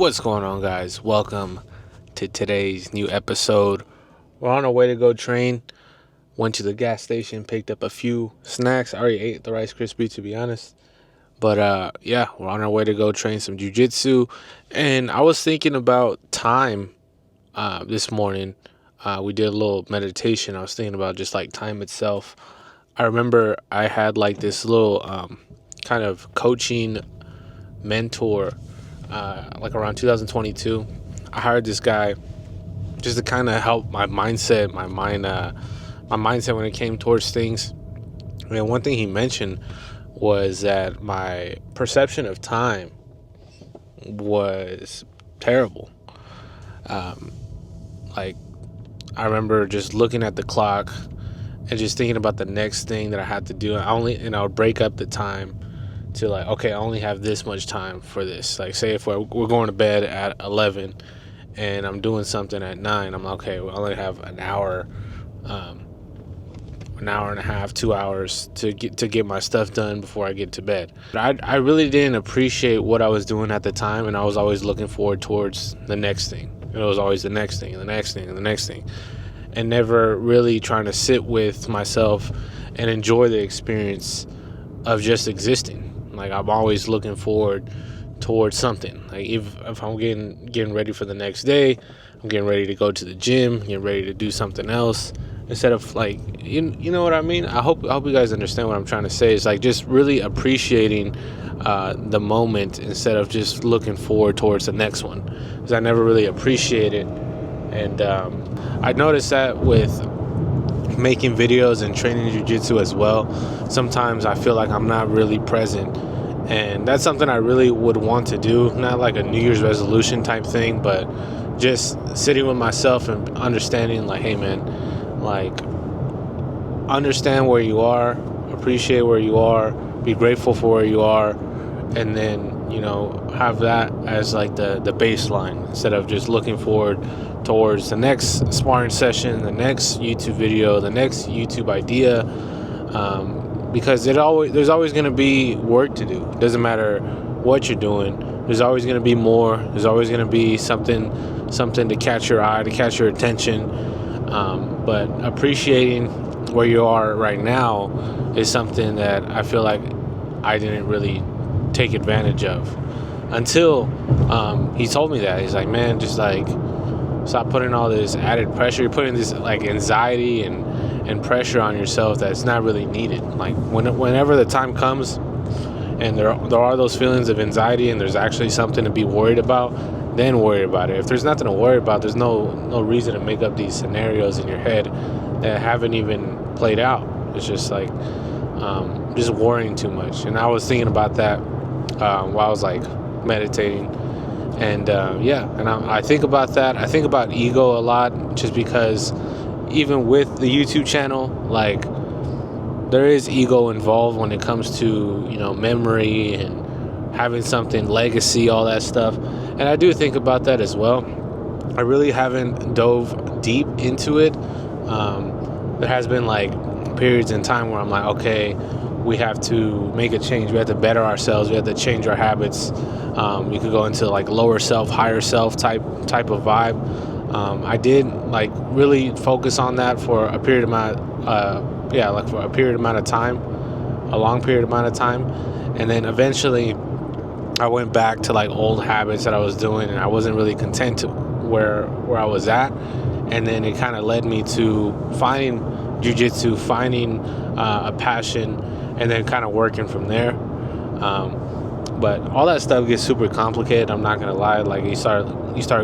What's going on, guys? Welcome to today's new episode. We're on our way to go train. Went to the gas station, picked up a few snacks. I already ate the Rice Krispie, to be honest. But yeah, we're on our way to go train some Jiu Jitsu. And I was thinking about time this morning. We did a little meditation. I was thinking about just like time itself. I remember I had like this little kind of coaching mentor like around 2022. I hired this guy just to kind of help my mindset, my mindset when it came towards things. And one thing he mentioned was that my perception of time was terrible. Like I remember just looking at the clock and just thinking about the next thing that I had to do. I would break up the time to like, okay, I only have this much time for this. Like, say if we're going to bed at 11 and I'm doing something at 9, I'm like, okay, I only have an hour and a half, 2 hours to get my stuff done before I get to bed. But I really didn't appreciate what I was doing at the time, and I was always looking forward towards the next thing. It was always the next thing and the next thing and the next thing, and never really trying to sit with myself and enjoy the experience of just existing. Like, I'm always looking forward towards something. Like if I'm getting ready for the next day, I'm getting ready to go to the gym, getting ready to do something else, instead of like, you know what I mean? I hope you guys understand what I'm trying to say. It's like just really appreciating the moment instead of just looking forward towards the next one, because I never really appreciate it. And I noticed that with making videos and training jiu-jitsu as well. Sometimes I feel like I'm not really present, and that's something I really would want to do. Not like a New Year's resolution type thing, but just sitting with myself and understanding like, hey man, like, understand where you are, appreciate where you are, be grateful for where you are, and then have that as like the baseline, instead of just looking forward towards the next sparring session, the next YouTube video, the next YouTube idea, because there's always going to be work to do. It doesn't matter what you're doing. There's always going to be more. There's always going to be something to catch your eye, to catch your attention. But appreciating where you are right now is something that I feel like I didn't really take advantage of until he told me that. He's like, man, just like, stop putting all this added pressure. You're putting this like anxiety and pressure on yourself that's not really needed. Like whenever the time comes and there are those feelings of anxiety and there's actually something to be worried about, then worry about it. If there's nothing to worry about, there's no reason to make up these scenarios in your head that haven't even played out. It's just like just worrying too much. And I was thinking about that while I was like meditating. And I think about that. I think about ego a lot, just because even with the YouTube channel, like, there is ego involved when it comes to memory and having something, legacy, all that stuff. And I do think about that as well. I really haven't dove deep into it. There has been like periods in time where I'm like, okay, we have to make a change. We have to better ourselves. We have to change our habits. You could go into like lower self, higher self type of vibe. I did like really focus on that for a period amount, for a period amount of time, a long period amount of time, and then eventually I went back to like old habits that I was doing, and I wasn't really content to where I was at. And then it kind of led me to finding jiu-jitsu, finding a passion, and then kind of working from there. But all that stuff gets super complicated. I'm not gonna lie. Like, you start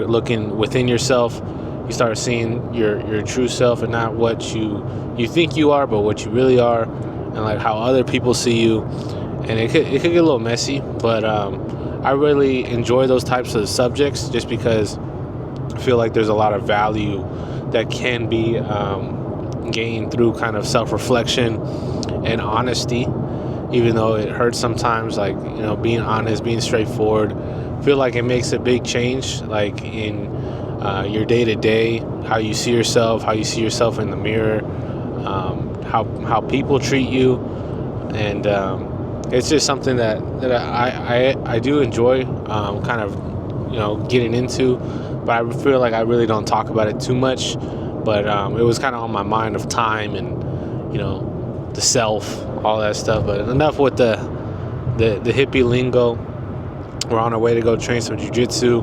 looking within yourself. You start seeing your true self, and not what you think you are, but what you really are, and like how other people see you. And it could get a little messy. But I really enjoy those types of subjects, just because I feel like there's a lot of value that can be gained through kind of self-reflection and honesty, even though it hurts sometimes. Like, being honest, being straightforward, I feel like it makes a big change, like in your day-to-day, how you see yourself in the mirror, how people treat you. And it's just something that I do enjoy, kind of getting into, but I feel like I really don't talk about it too much. But it was kind of on my mind of time and the self, all that stuff. But enough with the hippie lingo. We're on our way to go train some jiu-jitsu,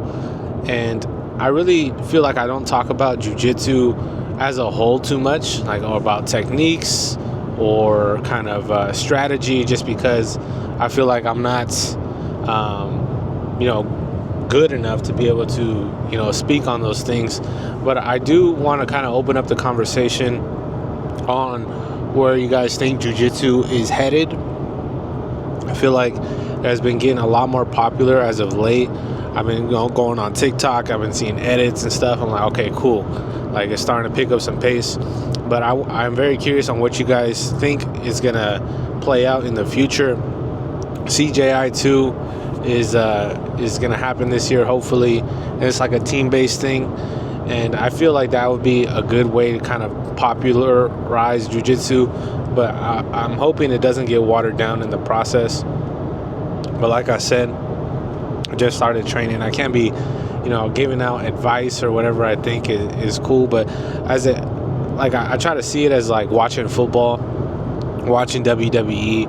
and I really feel like I don't talk about jiu-jitsu as a whole too much, or about techniques or kind of strategy, just because I feel like I'm not good enough to be able to speak on those things. But I do want to kind of open up the conversation on where you guys think jiu-jitsu is headed. I feel like it has been getting a lot more popular as of late. I've been going on TikTok. I've been seeing edits and stuff. I'm like, okay, cool. Like, it's starting to pick up some pace. But I'm very curious on what you guys think is going to play out in the future. CJI2 is going to happen this year, hopefully. And it's like a team-based thing. And I feel like that would be a good way to kind of popularize jiu-jitsu. But I'm hoping it doesn't get watered down in the process. But like I said, I just started training. I can't be, giving out advice or whatever I think is cool. But I try to see it as like watching football, watching WWE.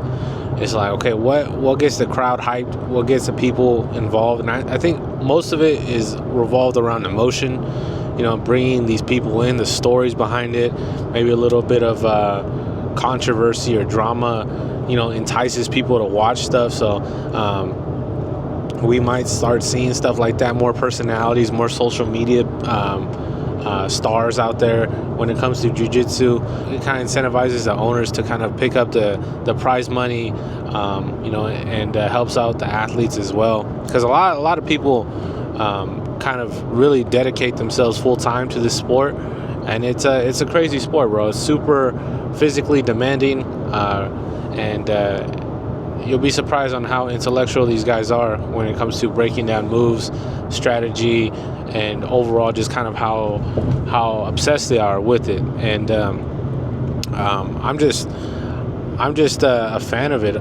It's like, okay, what gets the crowd hyped? What gets the people involved? And I think most of it is revolved around emotion. Bringing these people in, the stories behind it, maybe a little bit of controversy or drama, entices people to watch stuff. So we might start seeing stuff like that, more personalities, more social media stars out there when it comes to jiu-jitsu. It kind of incentivizes the owners to kind of pick up the prize money, and helps out the athletes as well. Because a lot of people kind of really dedicate themselves full time to this sport, and it's a crazy sport, bro. It's super physically demanding, and you'll be surprised on how intellectual these guys are when it comes to breaking down moves, strategy, and overall just kind of how obsessed they are with it. And I'm just a fan of it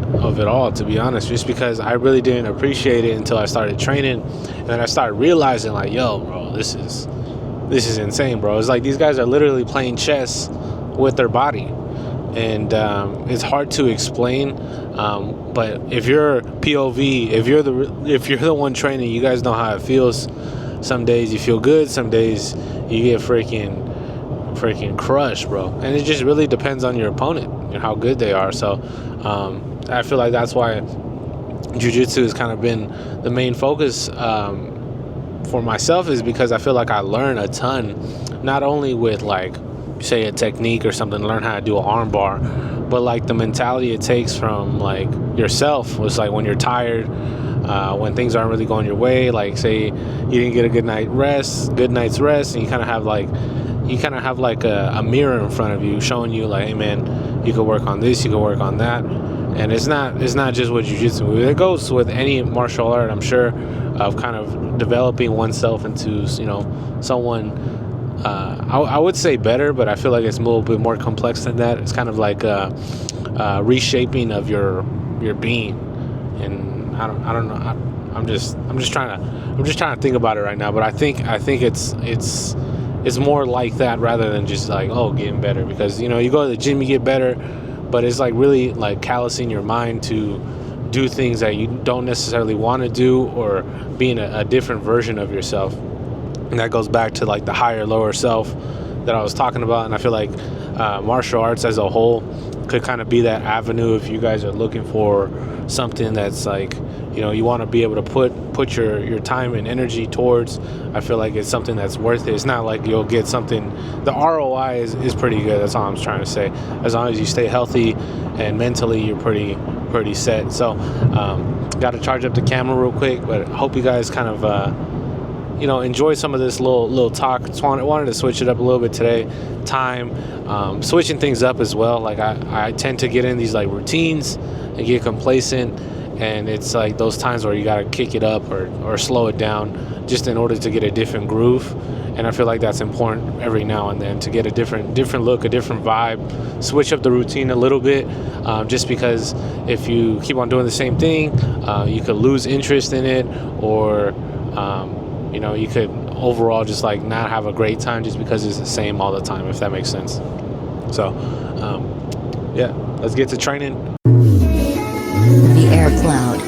all, to be honest, just because I really didn't appreciate it until I started training, and then I started realizing, like, yo, bro, this is insane, bro. It's like these guys are literally playing chess with their body, and it's hard to explain. But if you're POV, if you're the one training, you guys know how it feels. Some days you feel good, some days you get freaking crushed, bro. And it just really depends on your opponent and how good they are. So I feel like that's why jiu-jitsu has kind of been the main focus for myself, is because I feel like I learn a ton, not only with, like, say, a technique or something, learn how to do an arm bar, but like the mentality it takes from, like, yourself. Was like when you're tired, when things aren't really going your way, like, say you didn't get a good night's rest, and you kind of have like a mirror in front of you showing you, like, hey man, you could work on this, you could work on that. And it's not just with jiu-jitsu. It goes with any martial art, I'm sure, of kind of developing oneself into someone, I would say better, but I feel like it's a little bit more complex than that. It's kind of like a reshaping of your being. And I don't know. I'm just trying to think about it right now. But I think it's more like that rather than just like, oh, getting better. Because you go to the gym, you get better, but it's like really like callousing your mind to do things that you don't necessarily want to do, or being a different version of yourself. And that goes back to like the higher, lower self that I was talking about. And I feel like martial arts as a whole could kind of be that avenue if you guys are looking for something that's like, you want to be able to put your time and energy towards. I feel like it's something that's worth it. It's not like you'll get something. The ROI is pretty good. That's all I'm trying to say. As long as you stay healthy and mentally, you're pretty set. So got to charge up the camera real quick, but I hope you guys kind of enjoy some of this little talk. Just wanted to switch it up a little bit today. Switching things up as well. Like I tend to get in these like routines and get complacent, and it's like those times where you got to kick it up or slow it down just in order to get a different groove. And I feel like that's important every now and then, to get a different look, a different vibe, switch up the routine a little bit, just because if you keep on doing the same thing, you could lose interest in it, or You know, you could overall just like not have a great time just because it's the same all the time, if that makes sense. So yeah, let's get to training. The air cloud.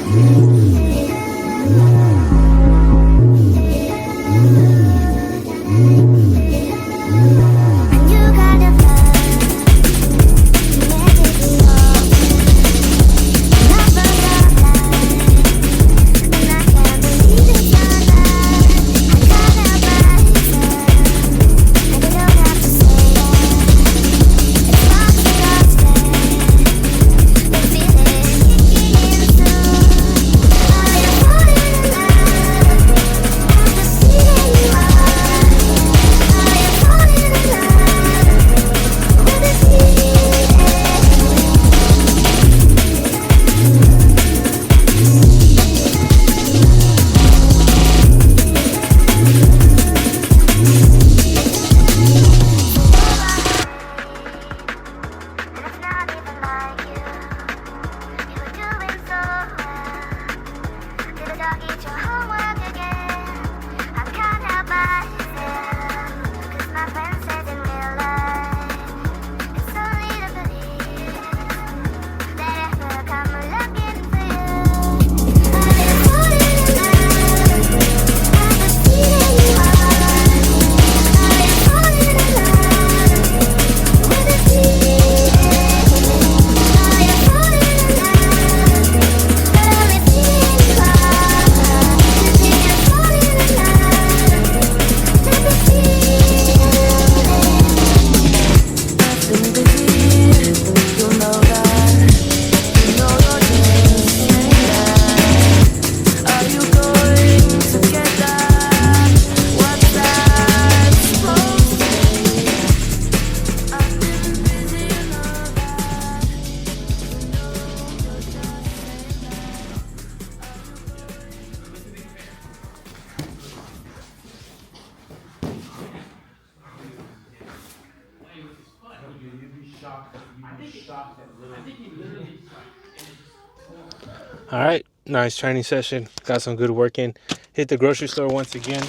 All right, nice training session. Got some good work in. Hit the grocery store once again.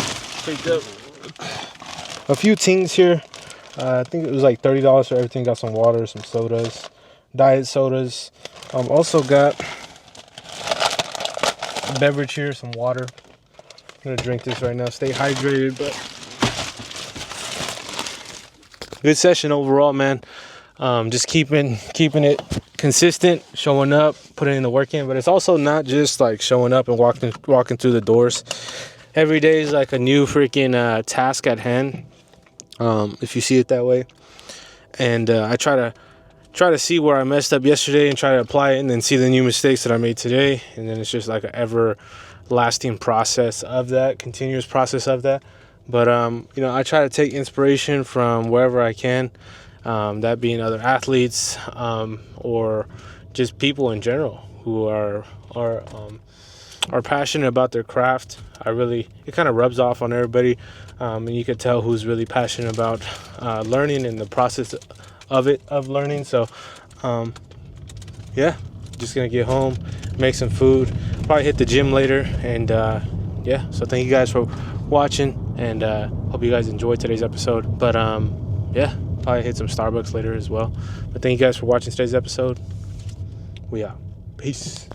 Picked up a few things here. I think it was like $30 for everything. Got some water, some sodas, diet sodas. Also got a beverage here, some water. I'm gonna drink this right now. Stay hydrated, but good session overall, man. Just keeping it consistent, showing up, putting in the work in. But it's also not just like showing up and walking through the doors. Every day is like a new freaking task at hand, if you see it that way. And I try to see where I messed up yesterday and try to apply it, and then see the new mistakes that I made today. And then it's just like an everlasting process of that, continuous process of that. But I try to take inspiration from wherever I can. That being other athletes, or just people in general who are passionate about their craft. It kind of rubs off on everybody, and you could tell who's really passionate about learning and the process of learning. So just gonna get home, make some food, probably hit the gym later, and so thank you guys for watching, and hope you guys enjoyed today's episode. But probably hit some Starbucks later as well. But thank you guys for watching today's episode. We out. Peace.